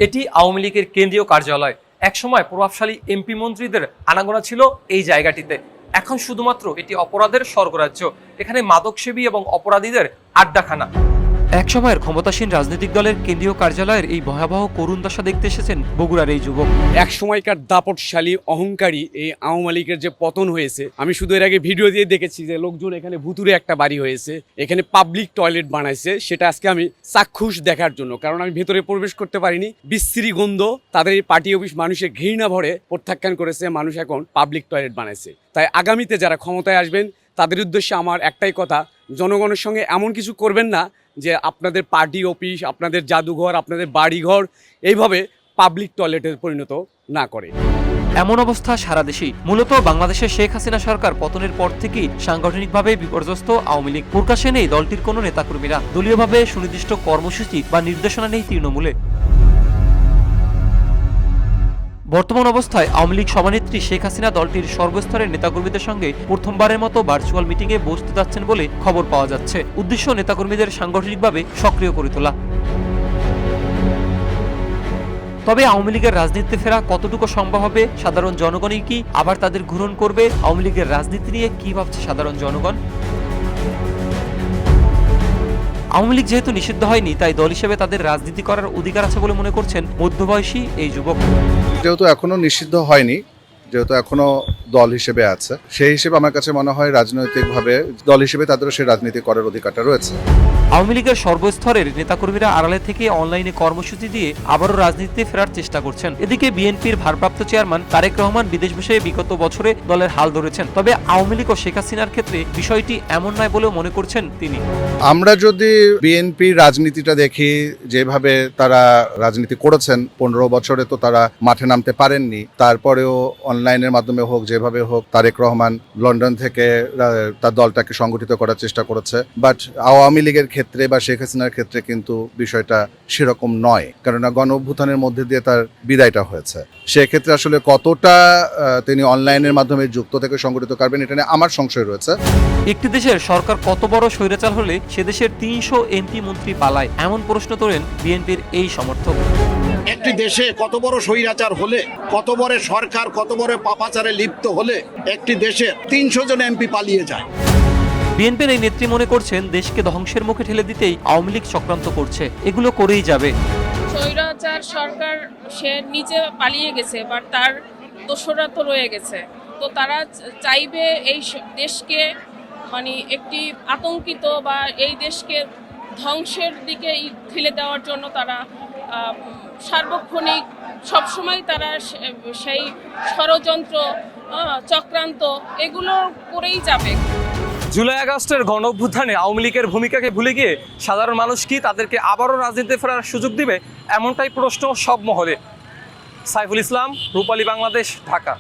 এটি আওয়ামী লীগের কেন্দ্রীয় কার্যালয়। একসময় প্রভাবশালী এমপি মন্ত্রীদের আনাগোনা ছিল এই জায়গাটিতে। এখন শুধুমাত্র এটি অপরাধের স্বর্গরাজ্য। এখানে মাদকসেবী এবং অপরাধীদের আড্ডাখানা। একসময়ের ক্ষমতাসীন রাজনৈতিক দলের কেন্দ্রীয় কার্যালয়ের এই ভয়াবহ করুণ দশা দেখতে এসেছেন বগুড়ার এই যুবক। এক সময়কার দাপটশালী অহংকারী এই আওয়ামী লীগের যে পতন হয়েছে, আমি শুধু এর আগে ভিডিও দিয়ে দেখেছি যে লোকজন এখানে ভুতুরে একটা বাড়ি হয়েছে, এখানে পাবলিক টয়লেট বানাইছে। সেটা আজকে আমি চাক্ষুষ দেখার জন্য, কারণ আমি ভেতরে প্রবেশ করতে পারিনি। বিশ্রী গন্ধ, তাদের এই পার্টি অফিস মানুষের ঘৃণা ভরে প্রত্যাখ্যান করেছে। মানুষ এখন পাবলিক টয়লেট বানাইছে। তাই আগামীতে যারা ক্ষমতায় আসবেন তাদের উদ্দেশ্যে আমার একটাই কথা, জনগণের সঙ্গে এমন কিছু করবেন না যে আপনাদের পার্টি অফিস, আপনাদের জাদুঘর, আপনাদের বাড়িঘর এইভাবে পাবলিক টয়লেটে পরিণত না করে। এমন অবস্থা সারা দেশেই। মূলত বাংলাদেশের শেখ হাসিনা সরকার পতনের পর থেকেই সাংগঠনিকভাবে বিপর্যস্ত আওয়ামী লীগ। প্রকাশে নেই দলটির কোনো নেতাকর্মীরা, দলীয়ভাবে সুনির্দিষ্ট কর্মসূচি বা নির্দেশনা নেই তৃণমূলে। বর্তমান অবস্থায় আওয়ামী লীগ সভানেত্রী শেখ হাসিনা দলটির সর্বস্তরের নেতাকর্মীদের সঙ্গে প্রথমবারের মতো ভার্চুয়াল মিটিংয়ে বসতে যাচ্ছেন বলে খবর পাওয়া যাচ্ছে। উদ্দেশ্য নেতাকর্মীদের সাংগঠনিকভাবে সক্রিয় করে তোলা। তবে আওয়ামী লীগের রাজনীতিতে ফেরা কতটুকু সম্ভব হবে? সাধারণ জনগণই কি আবার তাদের গ্রহণ করবে? আওয়ামী লীগের রাজনীতি নিয়ে কি ভাবছে সাধারণ জনগণ? আওয়ামী লীগ যেহেতু নিষিদ্ধ হয়নি, তাই দল হিসেবে তাদের রাজনীতি করার অধিকার আছে বলে মনে করছেন মধ্যবয়সী এই যুবক। যেহেতু এখনো নিষিদ্ধ হয়নি, যেহেতু এখনো দল হিসেবে আছে, সেই হিসেবে আমার কাছে মনে হয় রাজনৈতিকভাবে দল হিসেবে তাদেরও সেই রাজনীতি করার অধিকারটা রয়েছে। আওয়ামী লীগের সর্বস্তরের নেতাকর্মীরা আড়ালে থেকে অনলাইনে কর্মসূচি দিয়ে আবারও রাজনীতিতে ফেরার চেষ্টা করছেন। এদিকে বিএনপির ভারপ্রাপ্ত চেয়ারম্যান তারেক রহমান বিদেশ বসে বিগত বছরে দলের হাল ধরেছেন। তবে আওয়ামী লীগ ও শেখ হাসিনার ক্ষেত্রে বিষয়টি এমন নয় বলেও মনে করছেন তিনি। আমরা যদি বিএনপির রাজনীতিটা দেখি, যেভাবে তারা রাজনীতি করেছেন 15 বছরে, তো তারা মাঠে নামতে পারেননি। তারপরেও অনলাইনের মাধ্যমে হোক, যেভাবে হোক, তারেক রহমান লন্ডন থেকে তার দলটাকে সংগঠিত করার চেষ্টা করেছে। বাট আওয়ামী লীগের ক্ষেত্রে বা শেখ হাসিনার ক্ষেত্রে কিন্তু বিষয়টা সেরকম নয়, কেননা গণ অভ্যুত্থানের মধ্যে দিয়ে তার বিদায়টা হয়েছে। সেক্ষেত্রে আসলে কতটা তিনি অনলাইনের মাধ্যমে যুক্ত থেকে সংগঠিত করবেন, এটা নিয়ে আমার সংশয় রয়েছে। একটি দেশের সরকার কত বড় স্বৈরাচার হলে সে দেশের 300 এমপি মন্ত্রী পালায়, এমন প্রশ্ন তোলেন বিএনপির এই সমর্থক। একটি দেশে কত বড় স্বৈরাচার হলে, কত বড় সরকার কত বড় পাপাচারে লিপ্ত হলে একটি দেশে 300 জন এমপি পালিয়ে যায়। বিএনপির এই নেত্রী মনে করছেন দেশকে ধ্বংসের মুখে ঠেলে দিতেই আওয়ামী লীগ চক্রান্ত করছে, এগুলো করেই যাবে। স্বৈরাচার সরকার সে নিজে পালিয়ে গেছে, বাট তার দোসররা তো রয়ে গেছে। তো তারা চাইবে এই দেশকে মানে একটি আতঙ্কিত বা এই দেশকে ধ্বংসের দিকে ঠেলে দেওয়ার জন্য তারা সার্বক্ষণিক সবসময় তারা সেই ষড়যন্ত্র চক্রান্ত এগুলো করেই যাবে। জুলাই আগস্টের গণ অভ্যুত্থানে আওয়ামী লীগের ভূমিকাকে ভুলে গিয়ে সাধারণ মানুষ কি তাদেরকে আবারও রাজনীতিতে ফেরার সুযোগ দিবে? এমনটাই প্রশ্ন সব মহলে। সাইফুল ইসলাম, রূপালী বাংলাদেশ, ঢাকা।